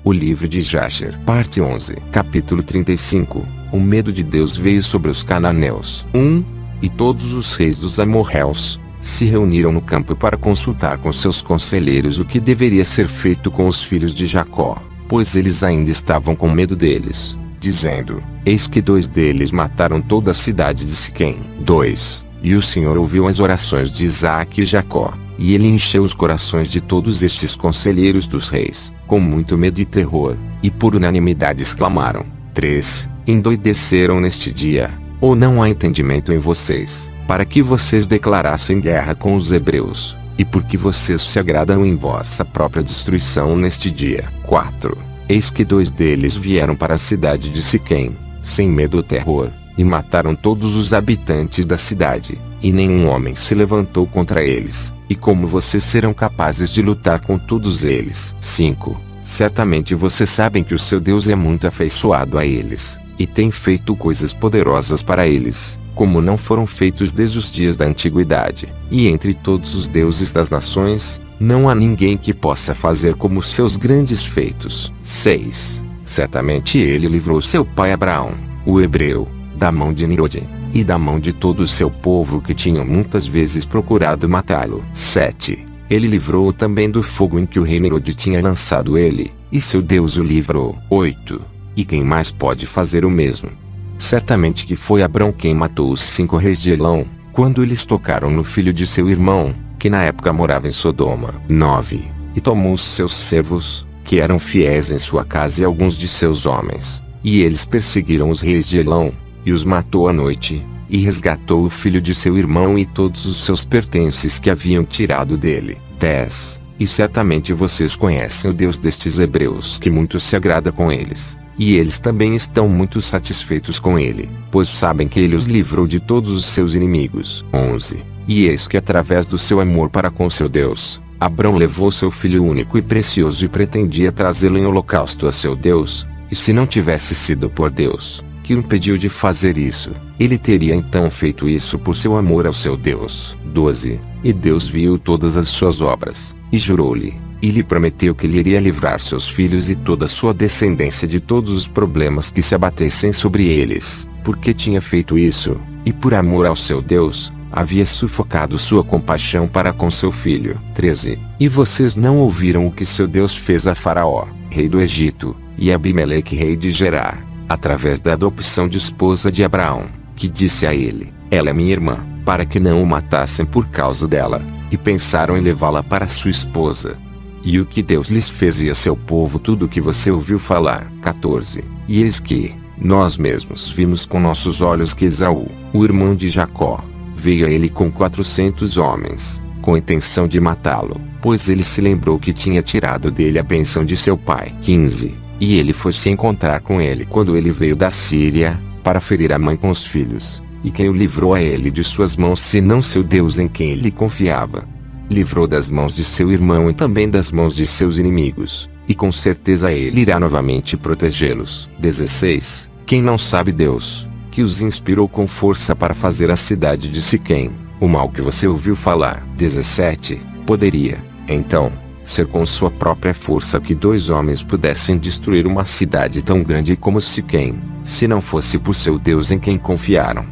O livro de Jasher, parte 11. Capítulo 35. O medo de Deus veio sobre os cananeus. 1. E todos os reis dos amorreus se reuniram no campo para consultar com seus conselheiros o que deveria ser feito com os filhos de Jacó, pois eles ainda estavam com medo deles, dizendo: eis que 2 deles mataram toda a cidade de Siquém. 2. E o Senhor ouviu as orações de Isaque e Jacó, e ele encheu os corações de todos estes conselheiros dos reis, com muito medo e terror, e por unanimidade exclamaram: 3. Endoideceram neste dia, ou não há entendimento em vocês, para que vocês declarassem guerra com os hebreus, e porque vocês se agradam em vossa própria destruição neste dia. 4. Eis que 2 deles vieram para a cidade de Siquém, sem medo ou terror, e mataram todos os habitantes da cidade, e nenhum homem se levantou contra eles. E como vocês serão capazes de lutar com todos eles? 5. Certamente vocês sabem que o seu Deus é muito afeiçoado a eles, e tem feito coisas poderosas para eles, como não foram feitos desde os dias da antiguidade. E entre todos os deuses das nações, não há ninguém que possa fazer como seus grandes feitos. 6. Certamente ele livrou seu pai Abraão, o hebreu, da mão de Nimrod, e da mão de todo o seu povo que tinham muitas vezes procurado matá-lo. 7. Ele livrou-o também do fogo em que o rei Nimrod tinha lançado ele, e seu Deus o livrou. 8. E quem mais pode fazer o mesmo? Certamente que foi Abrão quem matou os 5 reis de Elão, quando eles tocaram no filho de seu irmão, que na época morava em Sodoma. 9. E tomou os seus servos, que eram fiéis em sua casa, e alguns de seus homens, e eles perseguiram os reis de Elão, e os matou à noite, e resgatou o filho de seu irmão e todos os seus pertences que haviam tirado dele. 10. E certamente vocês conhecem o Deus destes hebreus, que muito se agrada com eles, e eles também estão muito satisfeitos com ele, pois sabem que ele os livrou de todos os seus inimigos. 11. E eis que através do seu amor para com seu Deus, Abrão levou seu filho único e precioso e pretendia trazê-lo em holocausto a seu Deus, e se não tivesse sido por Deus, que o impediu de fazer isso, ele teria então feito isso por seu amor ao seu Deus. 12. E Deus viu todas as suas obras, e jurou-lhe, e lhe prometeu que lhe iria livrar seus filhos e toda a sua descendência de todos os problemas que se abatessem sobre eles, porque tinha feito isso, e por amor ao seu Deus, havia sufocado sua compaixão para com seu filho. 13. E vocês não ouviram o que seu Deus fez a Faraó, rei do Egito, e a Abimeleque, rei de Gerar, através da adopção de esposa de Abraão, que disse a ele: ela é minha irmã, para que não o matassem por causa dela, e pensaram em levá-la para sua esposa. E o que Deus lhes fez e a seu povo tudo o que você ouviu falar. 14. E eis que, nós mesmos vimos com nossos olhos que Esaú, o irmão de Jacó, veio a ele com 400 homens, com intenção de matá-lo, pois ele se lembrou que tinha tirado dele a bênção de seu pai. 15. E ele foi se encontrar com ele quando ele veio da Síria, para ferir a mãe com os filhos. E quem o livrou a ele de suas mãos, senão seu Deus em quem ele confiava? Livrou das mãos de seu irmão e também das mãos de seus inimigos, e com certeza ele irá novamente protegê-los. 16. Quem não sabe Deus, que os inspirou com força para fazer a cidade de Siquém, o mal que você ouviu falar. 17. Poderia, então, ser com sua própria força que 2 homens pudessem destruir uma cidade tão grande como Siquém, se não fosse por seu Deus em quem confiaram.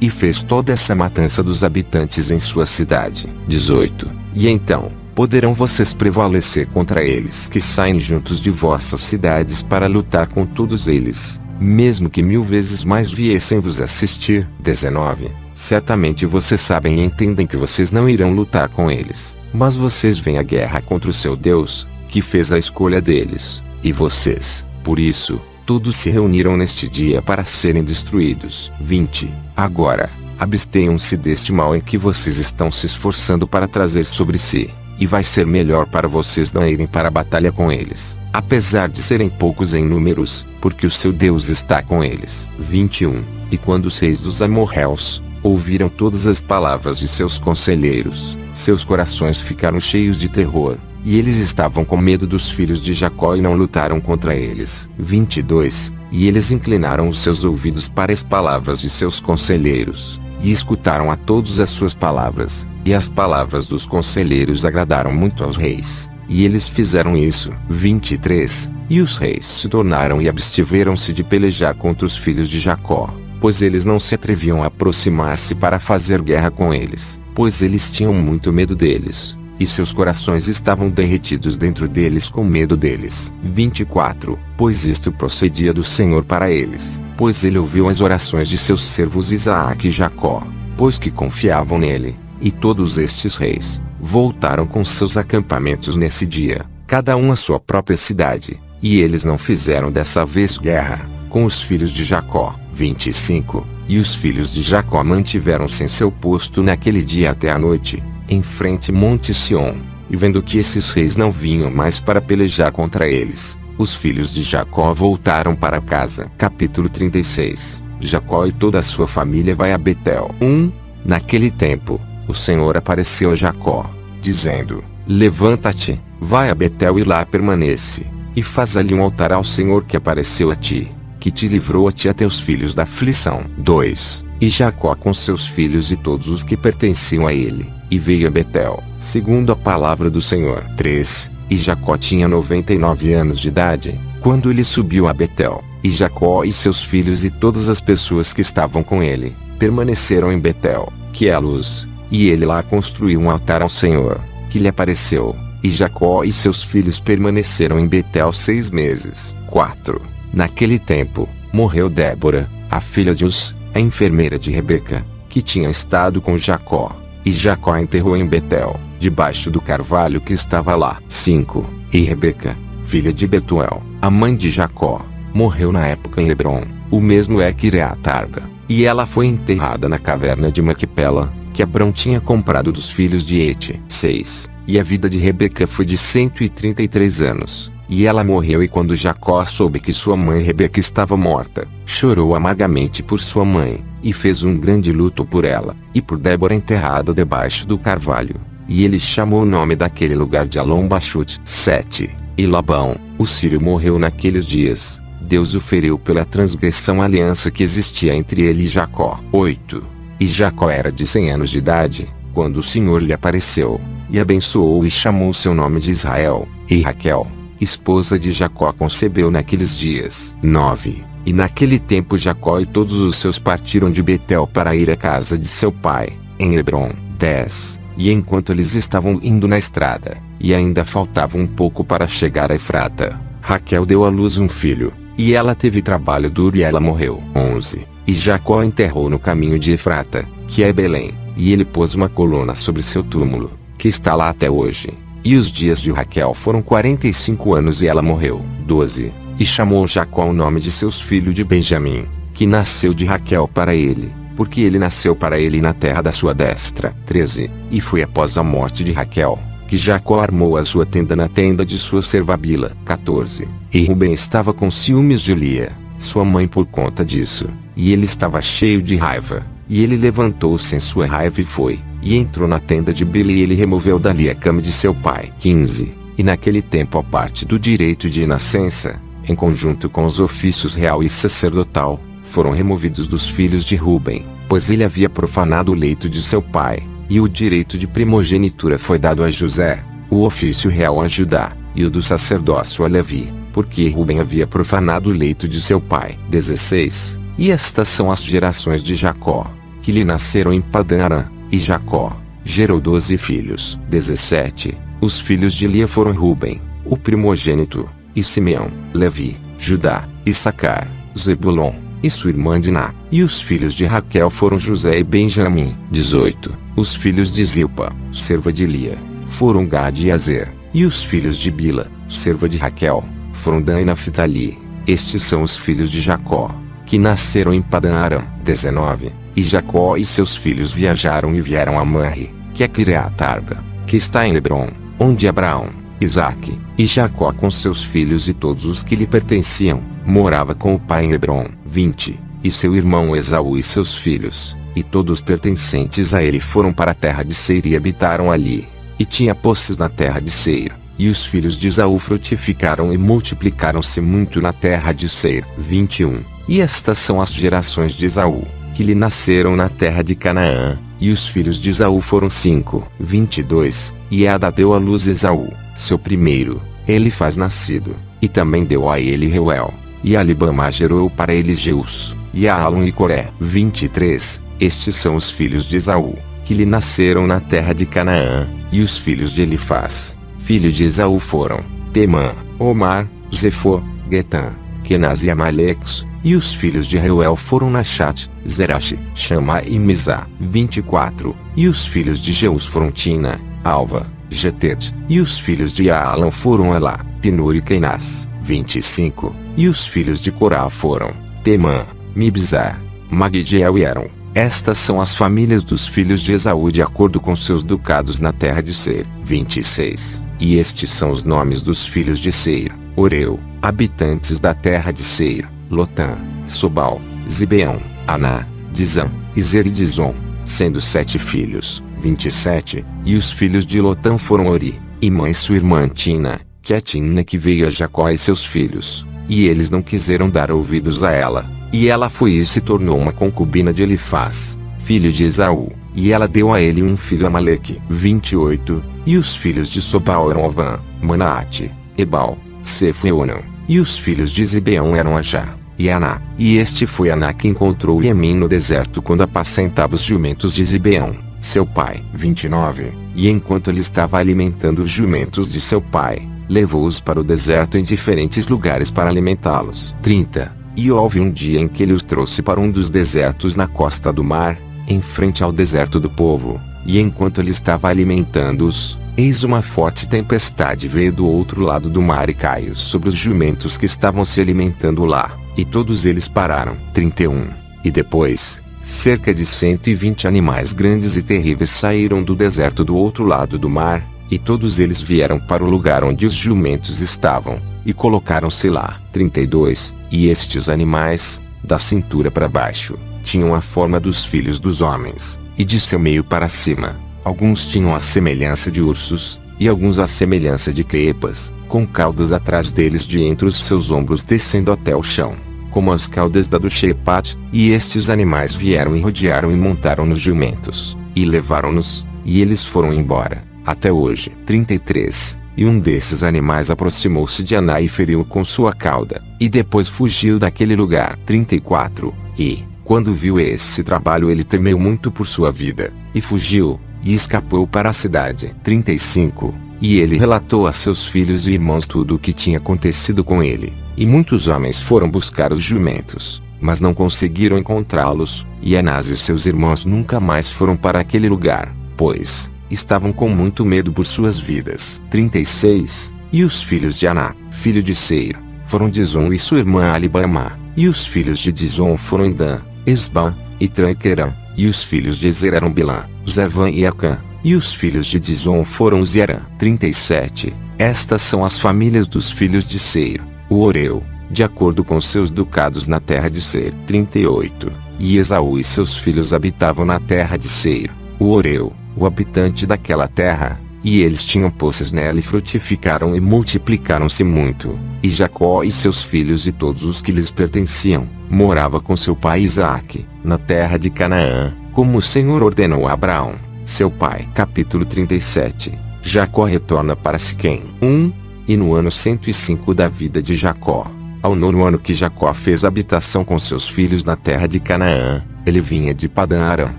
E fez toda essa matança dos habitantes em sua cidade. 18. E então, poderão vocês prevalecer contra eles que saem juntos de vossas cidades para lutar com todos eles, mesmo que 1000 vezes mais viessem vos assistir. 19. Certamente vocês sabem e entendem que vocês não irão lutar com eles, mas vocês vêm à guerra contra o seu Deus, que fez a escolha deles, e vocês, por isso, todos se reuniram neste dia para serem destruídos. 20. Agora, abstenham-se deste mal em que vocês estão se esforçando para trazer sobre si, e vai ser melhor para vocês não irem para a batalha com eles, apesar de serem poucos em números, porque o seu Deus está com eles. 21. E quando os reis dos amorreus ouviram todas as palavras de seus conselheiros, seus corações ficaram cheios de terror, e eles estavam com medo dos filhos de Jacó e não lutaram contra eles. 22. E eles inclinaram os seus ouvidos para as palavras de seus conselheiros, e escutaram a todos as suas palavras, e as palavras dos conselheiros agradaram muito aos reis. E eles fizeram isso. 23. E os reis se tornaram e abstiveram-se de pelejar contra os filhos de Jacó, pois eles não se atreviam a aproximar-se para fazer guerra com eles, pois eles tinham muito medo deles, e seus corações estavam derretidos dentro deles com medo deles. 24. Pois isto procedia do Senhor para eles, pois ele ouviu as orações de seus servos Isaque e Jacó, pois que confiavam nele. E todos estes reis voltaram com seus acampamentos nesse dia, cada um à sua própria cidade, e eles não fizeram dessa vez guerra com os filhos de Jacó. 25. E os filhos de Jacó mantiveram-se em seu posto naquele dia até a noite, em frente ao Monte Sião, e vendo que esses reis não vinham mais para pelejar contra eles, os filhos de Jacó voltaram para casa. Capítulo 36. Jacó e toda a sua família vai a Betel. 1. Naquele tempo, o Senhor apareceu a Jacó, dizendo: Levanta-te, vai a Betel e lá permanece, e faz ali um altar ao Senhor que apareceu a ti, que te livrou a ti e a teus filhos da aflição. 2. E Jacó com seus filhos e todos os que pertenciam a ele, e veio a Betel, segundo a palavra do Senhor. 3. E Jacó tinha 99 anos de idade, quando ele subiu a Betel, e Jacó e seus filhos e todas as pessoas que estavam com ele, permaneceram em Betel, que é a luz, e ele lá construiu um altar ao Senhor, que lhe apareceu, e Jacó e seus filhos permaneceram em Betel 6 meses. 4. Naquele tempo, morreu Débora, a filha de Uz, a enfermeira de Rebeca, que tinha estado com Jacó, e Jacó a enterrou em Betel, debaixo do carvalho que estava lá. 5. E Rebeca, filha de Betuel, a mãe de Jacó, morreu na época em Hebron, o mesmo é Quireat Arba, e ela foi enterrada na caverna de Maquipela, que Abrão tinha comprado dos filhos de Et. 6. E a vida de Rebeca foi de 133 anos, e ela morreu, e quando Jacó soube que sua mãe Rebeca estava morta, chorou amargamente por sua mãe, e fez um grande luto por ela, e por Débora enterrada debaixo do carvalho, e ele chamou o nome daquele lugar de Alom-Bachute. 7. E Labão, o sírio, morreu naqueles dias. Deus o feriu pela transgressão à aliança que existia entre ele e Jacó. 8. E Jacó era de 100 anos de idade, quando o Senhor lhe apareceu, e abençoou e chamou seu nome de Israel. E Raquel, esposa de Jacó, concebeu naqueles dias. 9. E naquele tempo Jacó e todos os seus partiram de Betel para ir à casa de seu pai, em Hebron. 10. E enquanto eles estavam indo na estrada, e ainda faltava um pouco para chegar a Efrata, Raquel deu à luz um filho, e ela teve trabalho duro e ela morreu. 11. E Jacó enterrou no caminho de Efrata, que é Belém, e ele pôs uma coluna sobre seu túmulo, que está lá até hoje. E os dias de Raquel foram 45 anos e ela morreu. 12. E chamou Jacó o nome de seus filhos de Benjamim, que nasceu de Raquel para ele, porque ele nasceu para ele na terra da sua destra. 13. E foi após a morte de Raquel, que Jacó armou a sua tenda na tenda de sua serva Bila. 14. E Rubem estava com ciúmes de Lia, sua mãe, por conta disso, e ele estava cheio de raiva, e ele levantou-se em sua raiva e foi, e entrou na tenda de Bila, e ele removeu dali a cama de seu pai. 15. E naquele tempo a parte do direito de nascença, em conjunto com os ofícios real e sacerdotal, foram removidos dos filhos de Rubem, pois ele havia profanado o leito de seu pai, e o direito de primogenitura foi dado a José, o ofício real a Judá, e o do sacerdócio a Levi, porque Rubem havia profanado o leito de seu pai. 16. E estas são as gerações de Jacó, que lhe nasceram em Padã-Arã, e Jacó gerou 12 filhos. 17. Os filhos de Lia foram Rubem, o primogênito, e Simeão, Levi, Judá, Issacar, Zebulon, e sua irmã Diná. E os filhos de Raquel foram José e Benjamim. 18. Os filhos de Zilpa, serva de Lia, foram Gade e Azer. E os filhos de Bila, serva de Raquel, foram Dan e Naphtali. Estes são os filhos de Jacó, que nasceram em Padã-Arã. 19. E Jacó e seus filhos viajaram e vieram a Manre, que é Quireat Arba, que está em Hebron, onde Abraão, Isaque, e Jacó com seus filhos e todos os que lhe pertenciam, morava com o pai em Hebron. 20. E seu irmão Esaú e seus filhos, e todos pertencentes a ele, foram para a terra de Seir e habitaram ali, e tinha posses na terra de Seir. E os filhos de Esaú frutificaram e multiplicaram-se muito na terra de Seir. 21. E estas são as gerações de Esaú, que lhe nasceram na terra de Canaã, e os filhos de Esaú foram 5. 22. E Ada deu à luz Esaú, seu primeiro, Elifaz nascido, e também deu a ele Reuel. E Alibamá gerou para ele Jeus, e Aalon e Coré. 23. Estes são os filhos de Esaú, que lhe nasceram na terra de Canaã, e os filhos de Elifaz, filho de Esaú foram, Temã, Omar, Zefo, Getã, Kenaz e Amaleques, e os filhos de Reuel foram Nachate, Zerache, Chamá e Mizá. 24. E os filhos de Jeus foram Tina, Alva, Jetet, e os filhos de Aalon foram Elá, Pinur e Kenaz. 25. E os filhos de Corá foram, Temã, Mibzar, Magdiel e Eram. Estas são as famílias dos filhos de Esaú de acordo com seus ducados na terra de Seir. 26. E estes são os nomes dos filhos de Seir: Oreu, habitantes da terra de Seir, Lotã, Sobal, Zibeão, Aná, Dizã, Izer e Dizon, sendo 7 filhos. 27. E os filhos de Lotã foram Ori, e mãe sua irmã Tina, que é Timna que veio a Jacó e seus filhos, e eles não quiseram dar ouvidos a ela, e ela foi e se tornou uma concubina de Elifaz, filho de Esaú, e ela deu a ele um filho Amaleque. 28. E os filhos de Sobal eram Ovã, Manaate, Ebal, Sefo e Onã, e os filhos de Zibeão eram Ajá e Aná. E este foi Aná que encontrou Iemim no deserto quando apacentava os jumentos de Zibeão, seu pai. 29. E enquanto ele estava alimentando os jumentos de seu pai, levou-os para o deserto em diferentes lugares para alimentá-los. 30. E houve um dia em que ele os trouxe para um dos desertos na costa do mar, em frente ao deserto do povo, e enquanto ele estava alimentando-os, eis uma forte tempestade veio do outro lado do mar e caiu sobre os jumentos que estavam se alimentando lá, e todos eles pararam. 31. E depois, cerca de 120 animais grandes e terríveis saíram do deserto do outro lado do mar, e todos eles vieram para o lugar onde os jumentos estavam, e colocaram-se lá. 32. E estes animais, da cintura para baixo, tinham a forma dos filhos dos homens, e de seu meio para cima, alguns tinham a semelhança de ursos, e alguns a semelhança de clepas, com caudas atrás deles de entre os seus ombros descendo até o chão, como as caudas da do Shepat. E estes animais vieram e rodearam e montaram nos jumentos, e levaram-nos, e eles foram embora, até hoje. 33. E um desses animais aproximou-se de Aná e feriu-o com sua cauda, e depois fugiu daquele lugar. 34. E, quando viu esse trabalho, ele temeu muito por sua vida, e fugiu, e escapou para a cidade. 35. E ele relatou a seus filhos e irmãos tudo o que tinha acontecido com ele, e muitos homens foram buscar os jumentos, mas não conseguiram encontrá-los, e Anás e seus irmãos nunca mais foram para aquele lugar, pois estavam com muito medo por suas vidas. 36. E os filhos de Aná, filho de Seir, foram Dizon e sua irmã Alibamá, e os filhos de Dizon foram Dan, Esbã, e Tranqueram, e os filhos de Ezer eram Bilã, Zevã e Acã, e os filhos de Dizon foram Zerã. 37. Estas são as famílias dos filhos de Seir, o Oreu, de acordo com seus ducados na terra de Seir. 38. E Esaú e seus filhos habitavam na terra de Seir, o Oreu, o habitante daquela terra, e eles tinham posses nela e frutificaram e multiplicaram-se muito. E Jacó e seus filhos e todos os que lhes pertenciam, morava com seu pai Isaque, na terra de Canaã, como o Senhor ordenou a Abraão, seu pai. Capítulo 37. Jacó retorna para Siquém. 1. E no ano 105 da vida de Jacó, ao 9º ano que Jacó fez habitação com seus filhos na terra de Canaã, ele vinha de Padã-Arã.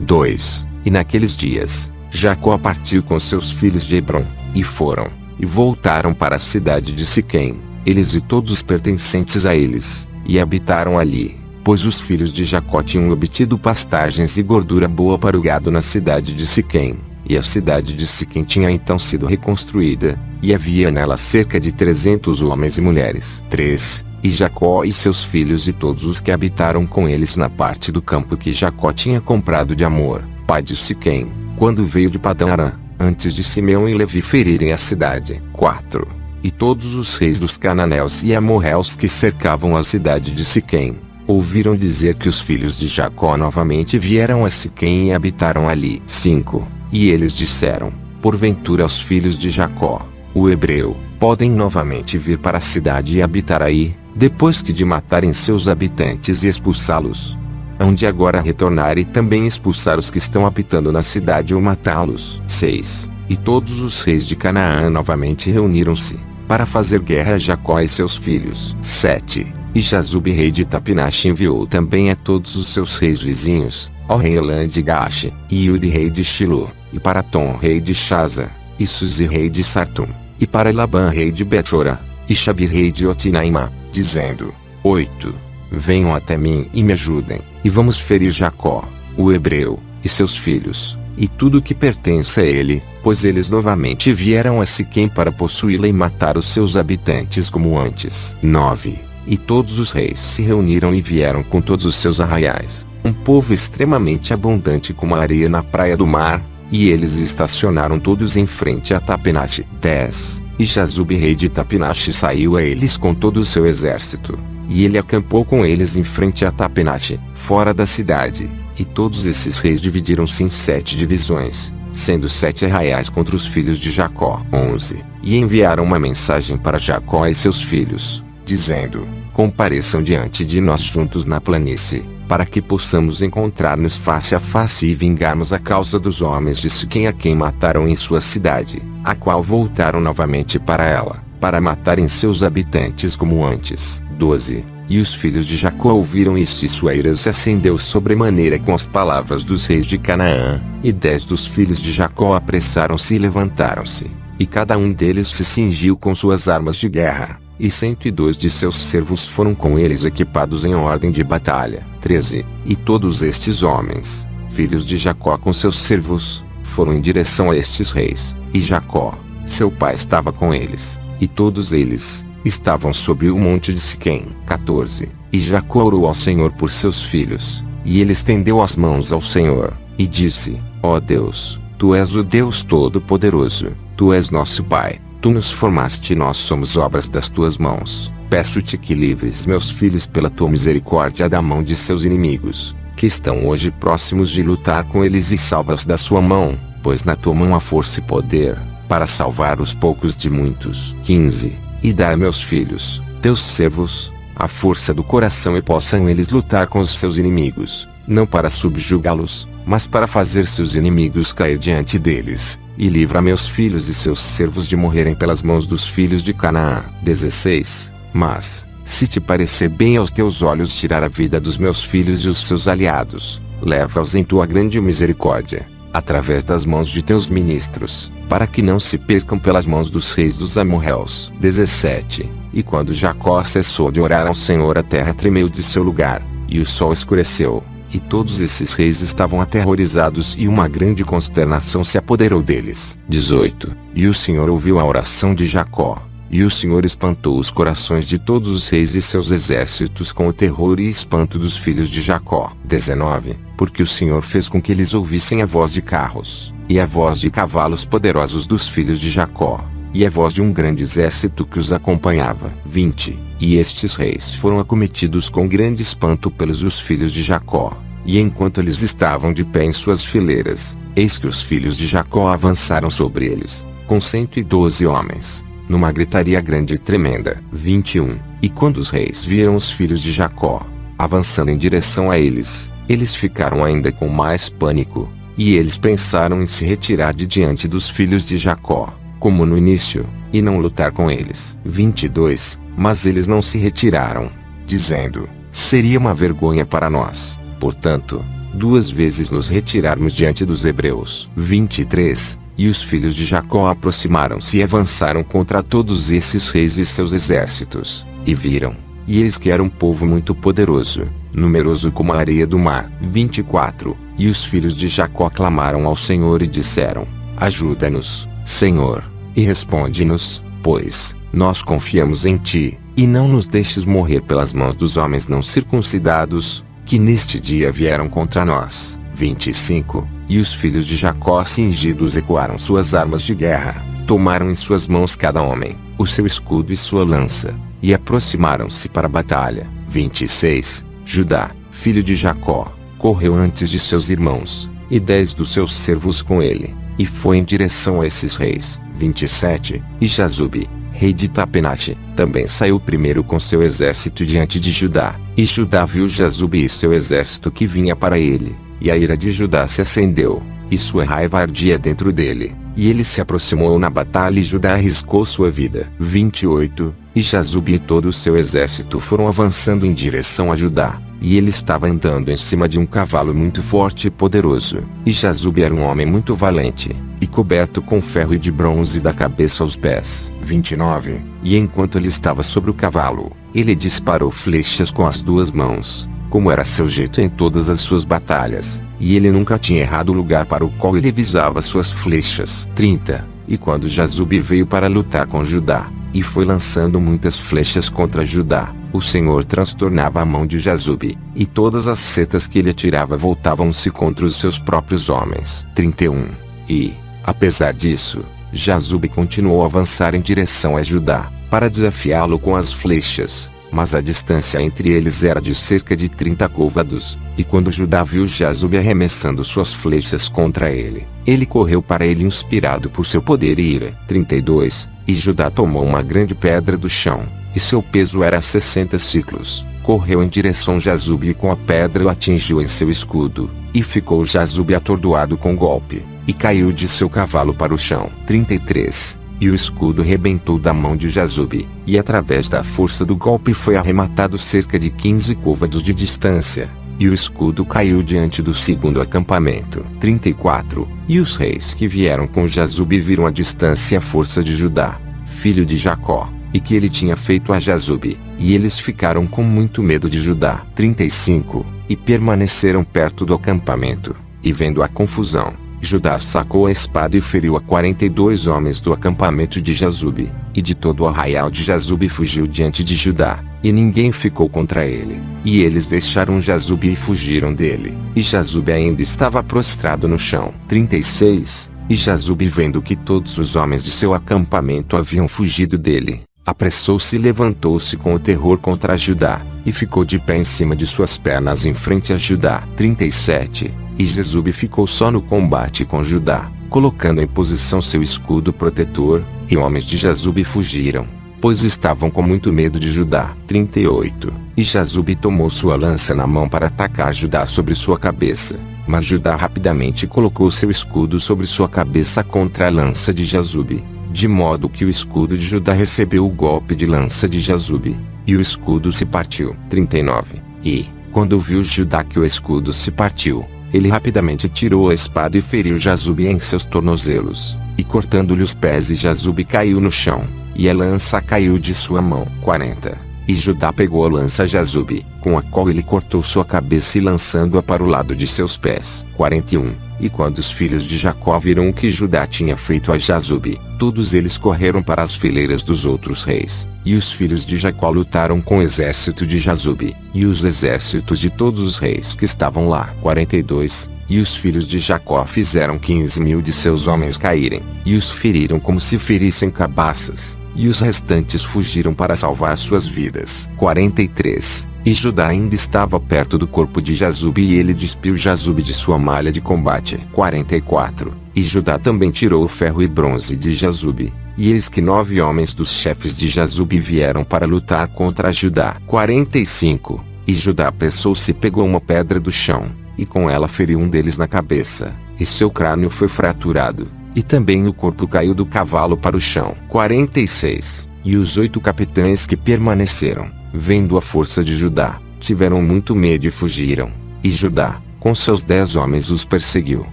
2. E naqueles dias, Jacó partiu com seus filhos de Hebrom, e foram, e voltaram para a cidade de Siquém, eles e todos os pertencentes a eles, e habitaram ali, pois os filhos de Jacó tinham obtido pastagens e gordura boa para o gado na cidade de Siquém, e a cidade de Siquém tinha então sido reconstruída, e havia nela cerca de 300 homens e mulheres. 3. E Jacó e seus filhos e todos os que habitaram com eles na parte do campo que Jacó tinha comprado de Amor, pai de Siquém, quando veio de Padã-Arã, antes de Simeão e Levi ferirem a cidade. 4. E todos os reis dos cananeus e amorreus que cercavam a cidade de Siquém, ouviram dizer que os filhos de Jacó novamente vieram a Siquém e habitaram ali. 5. E eles disseram, porventura aos filhos de Jacó, o hebreu, podem novamente vir para a cidade e habitar aí, depois que de matarem seus habitantes e expulsá-los? Hão de agora retornar e também expulsar os que estão habitando na cidade ou matá-los. 6. E todos os reis de Canaã novamente reuniram-se, para fazer guerra a Jacó e seus filhos. 7. E Jazube rei de Tapinache enviou também a todos os seus reis vizinhos, ao rei Elã de Gaash, e Iude rei de Shilo, e para Tom rei de Shaza, e Suzi rei de Sartum, e para Labã rei de Betora, e Xabi rei de Otinaimá, dizendo: 8. Venham até mim e me ajudem, e vamos ferir Jacó, o hebreu, e seus filhos, e tudo que pertence a ele, pois eles novamente vieram a Siquém para possuí-la e matar os seus habitantes como antes. 9. E todos os reis se reuniram e vieram com todos os seus arraiais, um povo extremamente abundante como a areia na praia do mar, e eles estacionaram todos em frente a Tapinache. 10. E Jazube rei de Tapinache saiu a eles com todo o seu exército, e ele acampou com eles em frente a Tapinache, fora da cidade, e todos esses reis dividiram-se em 7 divisões, sendo 7 arraiais contra os filhos de Jacó. 11. E enviaram uma mensagem para Jacó e seus filhos, dizendo: compareçam diante de nós juntos na planície, para que possamos encontrar-nos face a face e vingarmos a causa dos homens de Siquém a quem mataram em sua cidade, a qual voltaram novamente para ela, para matarem seus habitantes como antes. 12. E os filhos de Jacó ouviram isto e sua ira se acendeu sobremaneira com as palavras dos reis de Canaã, e 10 dos filhos de Jacó apressaram-se e levantaram-se, e cada um deles se cingiu com suas armas de guerra, e 102 de seus servos foram com eles equipados em ordem de batalha. 13. E todos estes homens, filhos de Jacó com seus servos, foram em direção a estes reis, e Jacó, seu pai estava com eles, e todos eles estavam sobre o monte de Siquém. 14. E Jacó orou ao Senhor por seus filhos, e ele estendeu as mãos ao Senhor, e disse: ó Deus, Tu és o Deus Todo-Poderoso, Tu és nosso Pai, Tu nos formaste e nós somos obras das Tuas mãos. Peço-te que livres meus filhos pela Tua misericórdia da mão de seus inimigos, que estão hoje próximos de lutar com eles, e salva-os da sua mão, pois na Tua mão há força e poder, para salvar os poucos de muitos. 15. E dá a meus filhos, teus servos, a força do coração, e possam eles lutar com os seus inimigos, não para subjugá-los, mas para fazer seus inimigos cair diante deles, e livra meus filhos e seus servos de morrerem pelas mãos dos filhos de Canaã. 16. Mas, se te parecer bem aos teus olhos tirar a vida dos meus filhos e os seus aliados, leva-os em tua grande misericórdia, através das mãos de teus ministros, para que não se percam pelas mãos dos reis dos amorreus. 17. E quando Jacó cessou de orar ao Senhor, a terra tremeu de seu lugar, e o sol escureceu, e todos esses reis estavam aterrorizados, e uma grande consternação se apoderou deles. 18. E o Senhor ouviu a oração de Jacó, e o Senhor espantou os corações de todos os reis e seus exércitos com o terror e espanto dos filhos de Jacó. 19. Porque o Senhor fez com que eles ouvissem a voz de carros, e a voz de cavalos poderosos dos filhos de Jacó, e a voz de um grande exército que os acompanhava. 20. E estes reis foram acometidos com grande espanto pelos os filhos de Jacó, e enquanto eles estavam de pé em suas fileiras, eis que os filhos de Jacó avançaram sobre eles, com 112 homens, numa gritaria grande e tremenda. 21. E quando os reis viram os filhos de Jacó avançando em direção a eles, eles ficaram ainda com mais pânico, e eles pensaram em se retirar de diante dos filhos de Jacó, como no início, e não lutar com eles. 22. Mas eles não se retiraram, dizendo: seria uma vergonha para nós, portanto, 2 vezes nos retirarmos diante dos hebreus. 23. E os filhos de Jacó aproximaram-se e avançaram contra todos esses reis e seus exércitos, e viram, e eis que era um povo muito poderoso, numeroso como a areia do mar. 24. E os filhos de Jacó clamaram ao Senhor e disseram: ajuda-nos, Senhor, e responde-nos, pois nós confiamos em Ti, e não nos deixes morrer pelas mãos dos homens não circuncidados, que neste dia vieram contra nós. 25. E os filhos de Jacó cingidos ecoaram suas armas de guerra, tomaram em suas mãos cada homem o seu escudo e sua lança, e aproximaram-se para a batalha. 26. Judá, filho de Jacó, correu antes de seus irmãos, e 10 dos seus servos com ele, e foi em direção a esses reis. 27. E Jazube, rei de Tapenache, também saiu primeiro com seu exército diante de Judá, e Judá viu Jazube e seu exército que vinha para ele, e a ira de Judá se acendeu, e sua raiva ardia dentro dele, e ele se aproximou na batalha e Judá arriscou sua vida. 28. E Jazube e todo o seu exército foram avançando em direção a Judá, e ele estava andando em cima de um cavalo muito forte e poderoso. E Jazube era um homem muito valente, e coberto com ferro e de bronze da cabeça aos pés. 29. E enquanto ele estava sobre o cavalo, ele disparou flechas com as duas mãos, como era seu jeito em todas as suas batalhas, e ele nunca tinha errado o lugar para o qual ele visava suas flechas. 30. E quando Jazube veio para lutar com Judá, e foi lançando muitas flechas contra Judá, o Senhor transtornava a mão de Jazube, e todas as setas que ele atirava voltavam-se contra os seus próprios homens. 31. E, apesar disso, Jazube continuou a avançar em direção a Judá, para desafiá-lo com as flechas, mas a distância entre eles era de cerca de 30 côvados, e quando Judá viu Jazube arremessando suas flechas contra ele, ele correu para ele inspirado por seu poder e ira. 32. E Judá tomou uma grande pedra do chão, e seu peso era 60 ciclos, correu em direção a Jazube e com a pedra o atingiu em seu escudo, e ficou Jazube atordoado com o golpe, e caiu de seu cavalo para o chão. 33. E o escudo rebentou da mão de Jazube, e através da força do golpe foi arrematado cerca de 15 côvados de distância, e o escudo caiu diante do segundo acampamento. 34. E os reis que vieram com Jazube viram à distância a força de Judá, filho de Jacó, e que ele tinha feito a Jazube, e eles ficaram com muito medo de Judá. 35. E permaneceram perto do acampamento, e vendo a confusão, Judá sacou a espada e feriu a 42 homens do acampamento de Jazube, e de todo o arraial de Jazube fugiu diante de Judá, e ninguém ficou contra ele. E eles deixaram Jazube e fugiram dele, e Jazube ainda estava prostrado no chão. 36. E Jazube, vendo que todos os homens de seu acampamento haviam fugido dele, apressou-se e levantou-se com o terror contra Judá, e ficou de pé em cima de suas pernas em frente a Judá. 37. E Jazube ficou só no combate com Judá, colocando em posição seu escudo protetor, e homens de Jazube fugiram, pois estavam com muito medo de Judá. 38. E Jazube tomou sua lança na mão para atacar Judá sobre sua cabeça, mas Judá rapidamente colocou seu escudo sobre sua cabeça contra a lança de Jazube, de modo que o escudo de Judá recebeu o golpe de lança de Jazube, e o escudo se partiu. 39. E, quando viu Judá que o escudo se partiu, ele rapidamente tirou a espada e feriu Jazube em seus tornozelos, e cortando-lhe os pés, e Jazube caiu no chão, e a lança caiu de sua mão. 40. E Judá pegou a lança a Jazube, com a qual ele cortou sua cabeça e lançando-a para o lado de seus pés. 41. E quando os filhos de Jacó viram o que Judá tinha feito a Jazube, todos eles correram para as fileiras dos outros reis. E os filhos de Jacó lutaram com o exército de Jazube, e os exércitos de todos os reis que estavam lá. 42. E os filhos de Jacó fizeram 15.000 de seus homens caírem, e os feriram como se ferissem cabaças, e os restantes fugiram para salvar suas vidas. 43. E Judá ainda estava perto do corpo de Jazube, e ele despiu Jazube de sua malha de combate. 44. E Judá também tirou o ferro e bronze de Jazube, e eis que 9 homens dos chefes de Jazube vieram para lutar contra Judá. 45. E Judá apressou-se e pegou uma pedra do chão, e com ela feriu um deles na cabeça, e seu crânio foi fraturado, e também o corpo caiu do cavalo para o chão. 46. E os 8 capitães que permaneceram, vendo a força de Judá, tiveram muito medo e fugiram. E Judá, com seus 10 homens, os perseguiu,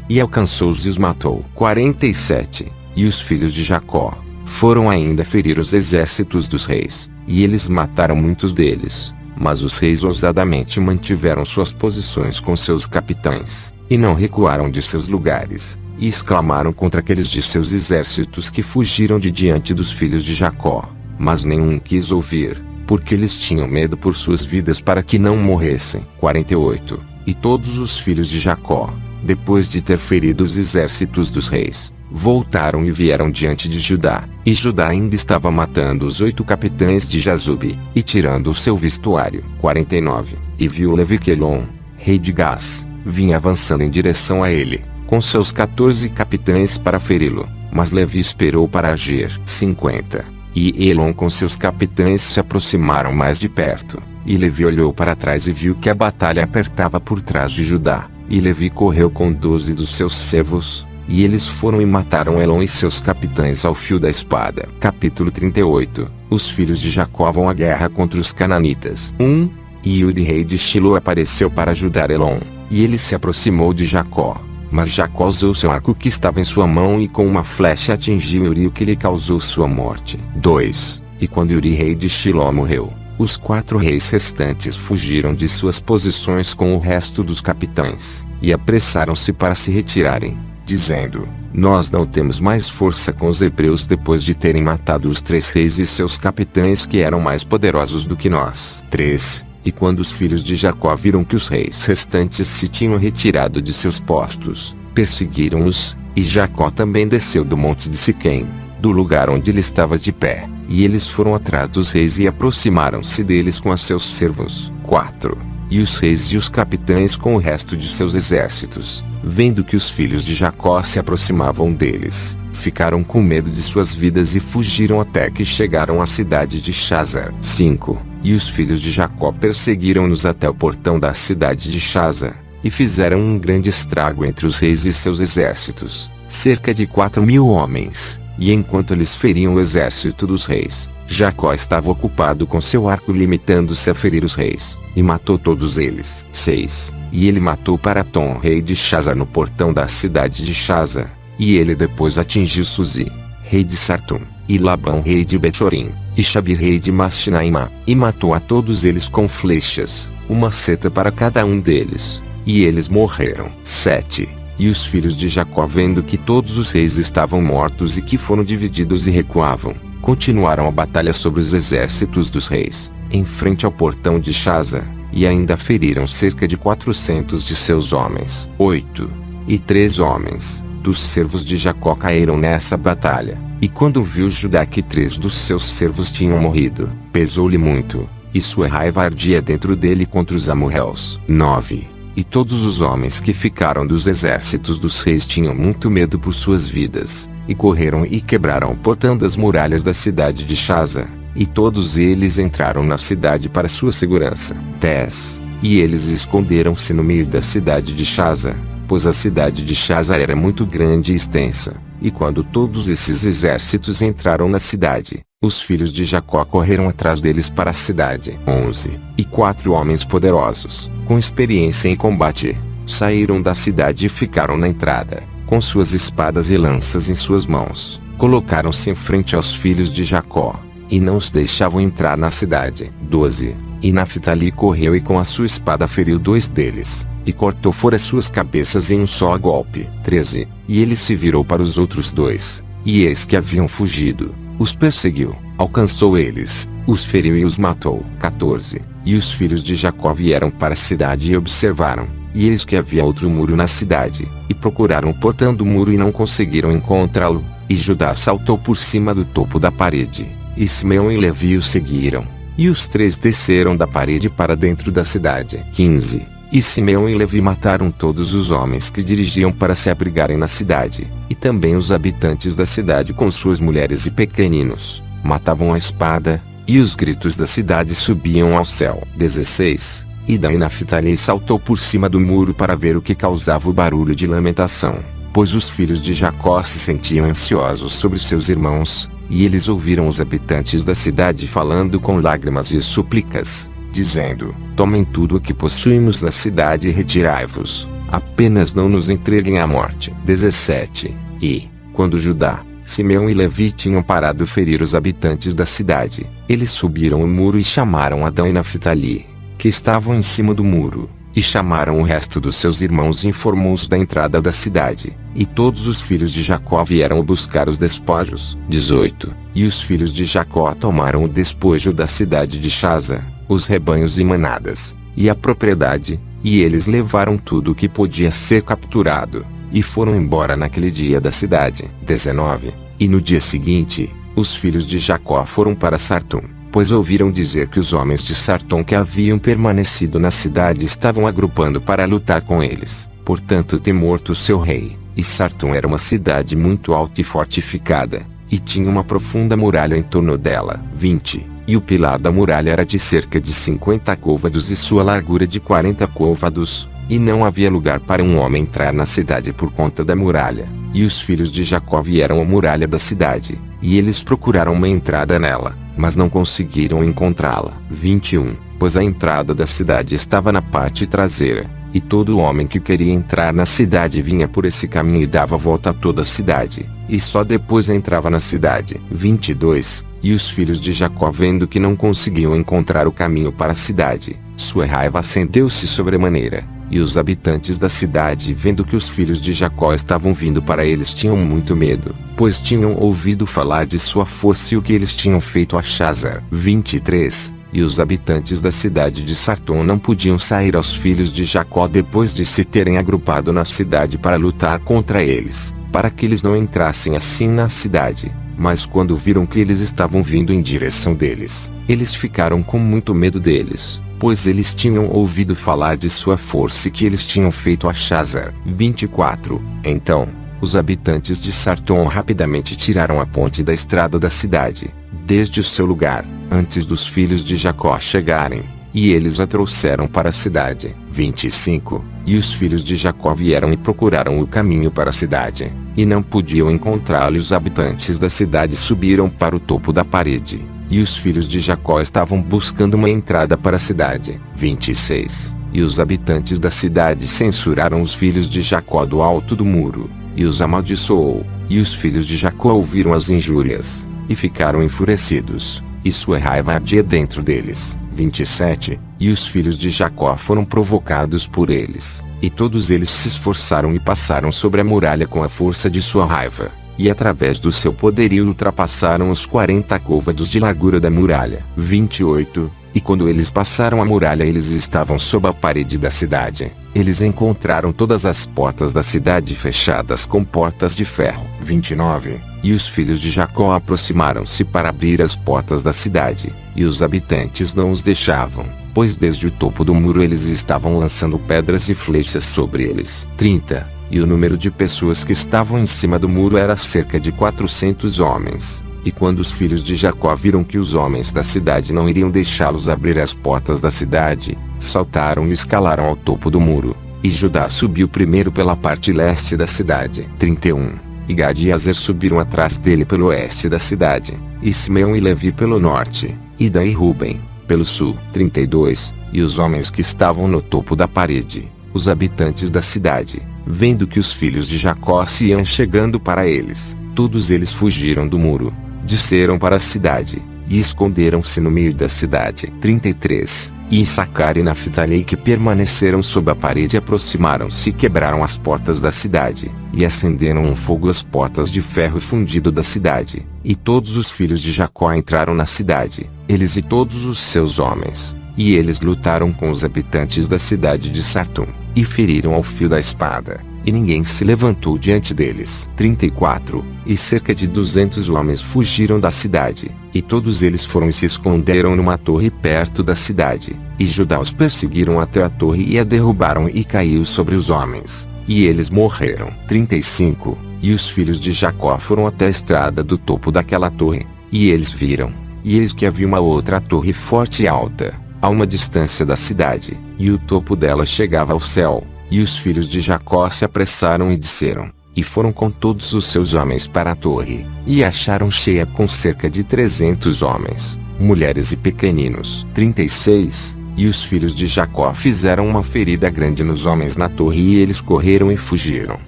e alcançou-os e os matou. 47. E os filhos de Jacó foram ainda ferir os exércitos dos reis, e eles mataram muitos deles. Mas os reis ousadamente mantiveram suas posições com seus capitães, e não recuaram de seus lugares, e exclamaram contra aqueles de seus exércitos que fugiram de diante dos filhos de Jacó. Mas nenhum quis ouvir, porque eles tinham medo por suas vidas para que não morressem. 48. E todos os filhos de Jacó, depois de ter ferido os exércitos dos reis, voltaram e vieram diante de Judá, e Judá ainda estava matando os 8 capitães de Jazube, e tirando o seu vestuário. 49. E viu Levi que Elon, rei de Gás, vinha avançando em direção a ele, com seus 14 capitães para feri-lo, mas Levi esperou para agir. 50. E Elon com seus capitães se aproximaram mais de perto, e Levi olhou para trás e viu que a batalha apertava por trás de Judá, e Levi correu com 12 dos seus servos, E eles foram e mataram Elon e seus capitães ao fio da espada. Capítulo 38. Os filhos de Jacó vão à guerra contra os cananitas. 1. E Uri, rei de Shilo, apareceu para ajudar Elon. E ele se aproximou de Jacó. Mas Jacó usou seu arco que estava em sua mão e com uma flecha atingiu Uri, o que lhe causou sua morte. 2. E quando Uri, rei de Shilo, morreu, os 4 reis restantes fugiram de suas posições com o resto dos capitães, e apressaram-se para se retirarem, dizendo: nós não temos mais força com os hebreus depois de terem matado os 3 reis e seus capitães que eram mais poderosos do que nós. 3. E quando os filhos de Jacó viram que os reis restantes se tinham retirado de seus postos, perseguiram-os, e Jacó também desceu do monte de Siquém, do lugar onde ele estava de pé, e eles foram atrás dos reis e aproximaram-se deles com os seus servos. 4. E os reis e os capitães com o resto de seus exércitos, vendo que os filhos de Jacó se aproximavam deles, ficaram com medo de suas vidas e fugiram até que chegaram à cidade de Chazar. 5. E os filhos de Jacó perseguiram-nos até o portão da cidade de Chazar, e fizeram um grande estrago entre os reis e seus exércitos, cerca de 4.000 homens, e enquanto eles feriam o exército dos reis, Jacó estava ocupado com seu arco limitando-se a ferir os reis, e matou todos eles. 6. E ele matou Paratom, rei de Chazar, no portão da cidade de Chazar, e ele depois atingiu Suzi, rei de Sartum, e Labão, rei de Betchorim, e Xabir, rei de Machinaimá, e matou a todos eles com flechas, uma seta para cada um deles, e eles morreram. 7. E os filhos de Jacó, vendo que todos os reis estavam mortos e que foram divididos e recuavam, continuaram a batalha sobre os exércitos dos reis, em frente ao portão de Chazar, e ainda feriram cerca de 400 de seus homens. 8. E 3 homens dos servos de Jacó caíram nessa batalha, e quando viu Judá que 3 dos seus servos tinham morrido, pesou-lhe muito, e sua raiva ardia dentro dele contra os amorreus. 9. E todos os homens que ficaram dos exércitos dos reis tinham muito medo por suas vidas, e correram e quebraram o portão das muralhas da cidade de Chazar, e todos eles entraram na cidade para sua segurança. 10. E eles esconderam-se no meio da cidade de Chazar, pois a cidade de Chazar era muito grande e extensa, e quando todos esses exércitos entraram na cidade, os filhos de Jacó correram atrás deles para a cidade. 11. E 4 homens poderosos, com experiência em combate, saíram da cidade e ficaram na entrada, com suas espadas e lanças em suas mãos, colocaram-se em frente aos filhos de Jacó, e não os deixavam entrar na cidade. 12. E Naftali correu e com a sua espada feriu 2 deles, e cortou fora suas cabeças em um só golpe. 13. E ele se virou para os outros 2, e eis que haviam fugido, os perseguiu, alcançou eles, os feriu e os matou. 14. E os filhos de Jacó vieram para a cidade e observaram, e eis que havia outro muro na cidade, e procuraram o portão do muro e não conseguiram encontrá-lo, e Judá saltou por cima do topo da parede, e Simeão e Levi o seguiram, e os 3 desceram da parede para dentro da cidade. 15. E Simeão e Levi mataram todos os homens que dirigiam para se abrigarem na cidade, e também os habitantes da cidade com suas mulheres e pequeninos, matavam a espada, e os gritos da cidade subiam ao céu. 16. E Dan e Naftali saltou por cima do muro para ver o que causava o barulho de lamentação, pois os filhos de Jacó se sentiam ansiosos sobre seus irmãos, e eles ouviram os habitantes da cidade falando com lágrimas e súplicas, dizendo: tomem tudo o que possuímos na cidade e retirai-vos, apenas não nos entreguem à morte. 17. E, quando Judá, Simeão e Levi tinham parado ferir os habitantes da cidade, eles subiram o muro e chamaram Adão e Naftali, que estavam em cima do muro, e chamaram o resto dos seus irmãos e informou-os da entrada da cidade, e todos os filhos de Jacó vieram buscar os despojos. 18. E os filhos de Jacó tomaram o despojo da cidade de Chazar, os rebanhos e manadas, e a propriedade, e eles levaram tudo o que podia ser capturado, e foram embora naquele dia da cidade. 19. E no dia seguinte, os filhos de Jacó foram para Sartum, pois ouviram dizer que os homens de Sartom que haviam permanecido na cidade estavam agrupando para lutar com eles, portanto ter morto seu rei. E Sartum era uma cidade muito alta e fortificada, e tinha uma profunda muralha em torno dela. 20. E o pilar da muralha era de cerca de 50 côvados e sua largura de 40 côvados, e não havia lugar para um homem entrar na cidade por conta da muralha. E os filhos de Jacó vieram à muralha da cidade, e eles procuraram uma entrada nela, mas não conseguiram encontrá-la. 21. Pois a entrada da cidade estava na parte traseira, e todo homem que queria entrar na cidade vinha por esse caminho e dava a volta a toda a cidade, e só depois entrava na cidade. 22. E os filhos de Jacó, vendo que não conseguiam encontrar o caminho para a cidade, sua raiva acendeu-se sobremaneira. E os habitantes da cidade, vendo que os filhos de Jacó estavam vindo para eles, tinham muito medo, pois tinham ouvido falar de sua força e o que eles tinham feito a Chazar. 23. E os habitantes da cidade de Sarton não podiam sair aos filhos de Jacó depois de se terem agrupado na cidade para lutar contra eles, para que eles não entrassem assim na cidade. Mas quando viram que eles estavam vindo em direção deles, eles ficaram com muito medo deles, pois eles tinham ouvido falar de sua força e que eles tinham feito a Chazar. 24. Então, os habitantes de Sarton rapidamente tiraram a ponte da estrada da cidade, desde o seu lugar, antes dos filhos de Jacó chegarem, e eles a trouxeram para a cidade. 25. E os filhos de Jacó vieram e procuraram o caminho para a cidade, e não podiam encontrá-lo. Os habitantes da cidade subiram para o topo da parede, e os filhos de Jacó estavam buscando uma entrada para a cidade. 26. E os habitantes da cidade censuraram os filhos de Jacó do alto do muro, e os amaldiçoou, e os filhos de Jacó ouviram as injúrias, e ficaram enfurecidos, e sua raiva ardia dentro deles. 27. E os filhos de Jacó foram provocados por eles, e todos eles se esforçaram e passaram sobre a muralha com a força de sua raiva, e através do seu poderio ultrapassaram os 40 côvados de largura da muralha. 28. E quando eles passaram a muralha, eles estavam sob a parede da cidade. Eles encontraram todas as portas da cidade fechadas com portas de ferro. 29. E os filhos de Jacó aproximaram-se para abrir as portas da cidade, e os habitantes não os deixavam, pois desde o topo do muro eles estavam lançando pedras e flechas sobre eles. 30. E o número de pessoas que estavam em cima do muro era cerca de 400 homens. E quando os filhos de Jacó viram que os homens da cidade não iriam deixá-los abrir as portas da cidade, saltaram e escalaram ao topo do muro. E Judá subiu primeiro pela parte leste da cidade. 31. E Gad e Aser subiram atrás dele pelo oeste da cidade, e Simeão e Levi pelo norte, e Dan e Ruben pelo sul. 32. E os homens que estavam no topo da parede, os habitantes da cidade, vendo que os filhos de Jacó se iam chegando para eles, todos eles fugiram do muro, desceram para a cidade, e esconderam-se no meio da cidade. 33. E Issacar e Naftali, que permaneceram sob a parede, aproximaram-se e quebraram as portas da cidade, e acenderam um fogo às portas de ferro fundido da cidade. E todos os filhos de Jacó entraram na cidade, eles e todos os seus homens, e eles lutaram com os habitantes da cidade de Sartum, e feriram ao fio da espada, e ninguém se levantou diante deles. 34. E cerca de 200 homens fugiram da cidade, e todos eles foram e se esconderam numa torre perto da cidade, e Judá os perseguiram até a torre e a derrubaram, e caiu sobre os homens, e eles morreram. 35. E os filhos de Jacó foram até a estrada do topo daquela torre, e eles viram, e eis que havia uma outra torre forte e alta, a uma distância da cidade, e o topo dela chegava ao céu. E os filhos de Jacó se apressaram e desceram, e foram com todos os seus homens para a torre, e acharam cheia com cerca de 300 homens, mulheres e pequeninos. 36. E os filhos de Jacó fizeram uma ferida grande nos homens na torre, e eles correram e fugiram.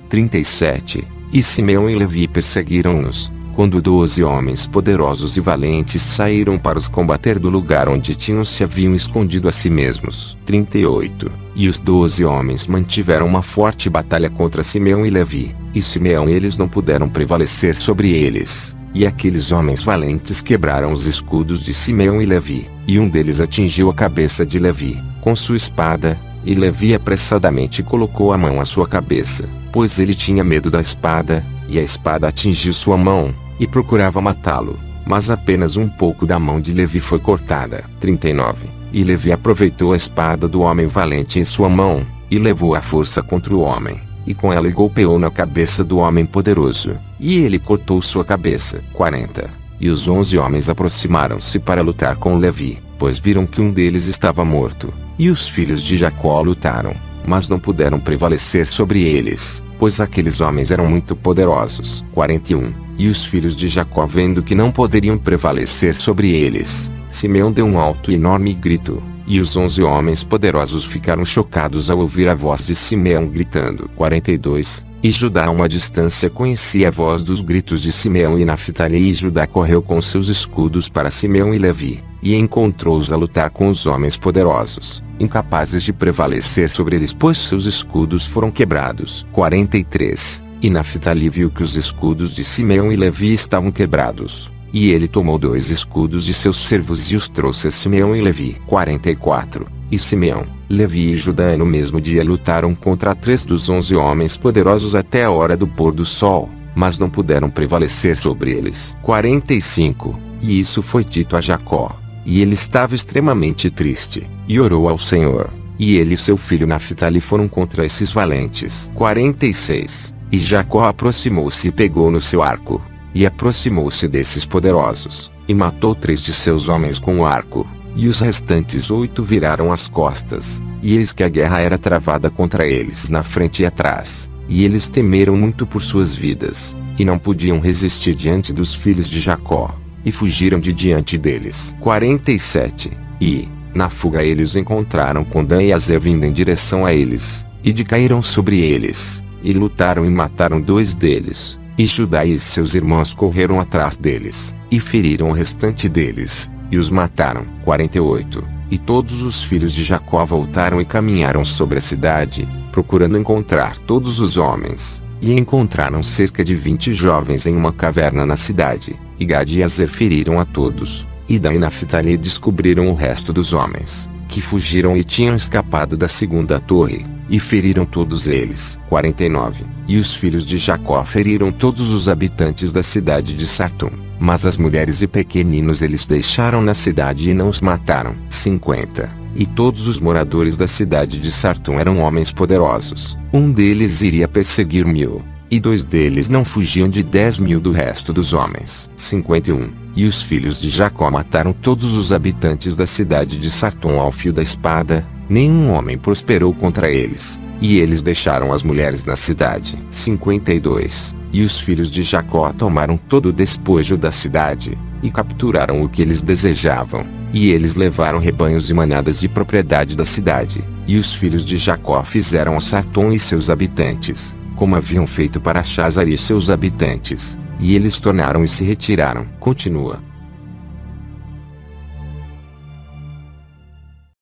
37. E Simeão e Levi perseguiram-nos, quando 12 homens poderosos e valentes saíram para os combater do lugar onde se haviam escondido a si mesmos. 38. E os 12 homens mantiveram uma forte batalha contra Simeão e Levi, e Simeão e eles não puderam prevalecer sobre eles. E aqueles homens valentes quebraram os escudos de Simeão e Levi, e um deles atingiu a cabeça de Levi com sua espada, e Levi apressadamente colocou a mão à sua cabeça, pois ele tinha medo da espada, e a espada atingiu sua mão, e procurava matá-lo, mas apenas um pouco da mão de Levi foi cortada. 39. E Levi aproveitou a espada do homem valente em sua mão, e levou a força contra o homem, e com ela golpeou na cabeça do homem poderoso, e ele cortou sua cabeça. 40. E os 11 homens aproximaram-se para lutar com Levi, pois viram que um deles estava morto, e os filhos de Jacó lutaram, mas não puderam prevalecer sobre eles, pois aqueles homens eram muito poderosos. 41. E os filhos de Jacó, vendo que não poderiam prevalecer sobre eles, Simeão deu um alto e enorme grito, e os 11 homens poderosos ficaram chocados ao ouvir a voz de Simeão gritando. 42. E Judá a uma distância conhecia a voz dos gritos de Simeão e Naftali, e Judá correu com seus escudos para Simeão e Levi, e encontrou-os a lutar com os homens poderosos, incapazes de prevalecer sobre eles, pois seus escudos foram quebrados. 43. E Naftali viu que os escudos de Simeão e Levi estavam quebrados, e ele tomou 2 escudos de seus servos e os trouxe a Simeão e Levi. 44. E Simeão, Levi e Judá no mesmo dia lutaram contra 3 dos 11 homens poderosos até a hora do pôr do sol, mas não puderam prevalecer sobre eles. 45. E isso foi dito a Jacó, e ele estava extremamente triste, e orou ao Senhor, e ele e seu filho Naftali foram contra esses valentes. 46. E Jacó aproximou-se e pegou no seu arco, e aproximou-se desses poderosos, e matou 3 de seus homens com o arco, e os restantes 8 viraram as costas, e eis que a guerra era travada contra eles na frente e atrás, e eles temeram muito por suas vidas, e não podiam resistir diante dos filhos de Jacó, e fugiram de diante deles. 47. E, na fuga eles encontraram com Dan e Azer vindo em direção a eles, e caíram sobre eles, e lutaram e mataram 2 deles. E Judá e seus irmãos correram atrás deles, e feriram o restante deles, e os mataram. 48. E todos os filhos de Jacó voltaram e caminharam sobre a cidade, procurando encontrar todos os homens, e encontraram cerca de 20 jovens em uma caverna na cidade, e Gad e Azer feriram a todos, e Dan e Naftali descobriram o resto dos homens, que fugiram e tinham escapado da segunda torre, e feriram todos eles. 49. E os filhos de Jacó feriram todos os habitantes da cidade de Sartum, mas as mulheres e pequeninos eles deixaram na cidade e não os mataram. 50. E todos os moradores da cidade de Sartum eram homens poderosos. Um deles iria perseguir 1000, e 2 deles não fugiam de 10.000 do resto dos homens. 51. E os filhos de Jacó mataram todos os habitantes da cidade de Sartum ao fio da espada, nenhum homem prosperou contra eles, e eles deixaram as mulheres na cidade. 52. E os filhos de Jacó tomaram todo o despojo da cidade, e capturaram o que eles desejavam, e eles levaram rebanhos e manadas de propriedade da cidade, e os filhos de Jacó fizeram a Sartum e seus habitantes, como haviam feito para Chazar e seus habitantes, e eles tornaram e se retiraram. Continua.